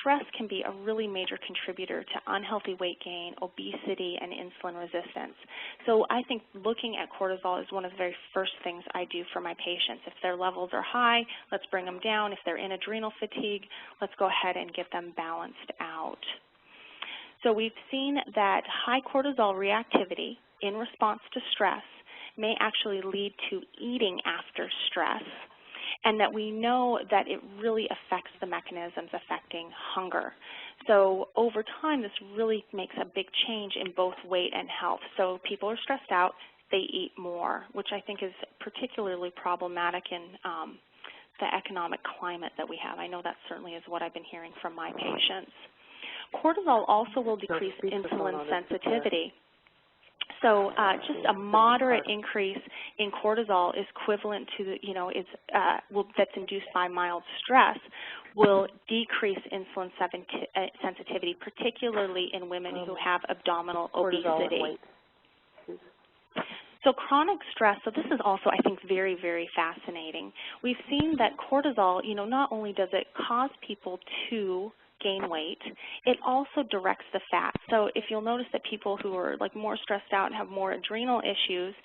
stress can be a really major contributor to unhealthy weight gain, obesity, and insulin resistance. So I think looking at cortisol is one of the very first things I do for my patients. If their levels are high, let's bring them down. If they're in adrenal fatigue, let's go ahead and get them balanced out. So we've seen that high cortisol reactivity in response to stress may actually lead to eating after stress, and that we know that it really affects the mechanisms affecting hunger. So over time, this really makes a big change in both weight and health. So people are stressed out, they eat more, which I think is particularly problematic in the economic climate that we have. I know that certainly is what I've been hearing from my patients. Cortisol also will decrease insulin sensitivity. So just a moderate increase in cortisol is equivalent to, that's induced by mild stress, will decrease insulin sensitivity, particularly in women who have abdominal obesity. So chronic stress, so this is also, I think, very, very fascinating. We've seen that cortisol, not only does it cause people to gain weight, it also directs the fat. So if you'll notice that people who are more stressed out and have more adrenal issues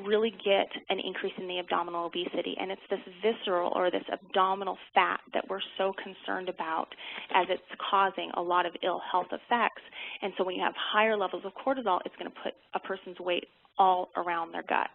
really get an increase in the abdominal obesity, and it's this visceral or this abdominal fat that we're so concerned about, as it's causing a lot of ill health effects. And so when you have higher levels of cortisol, it's going to put a person's weight all around their gut.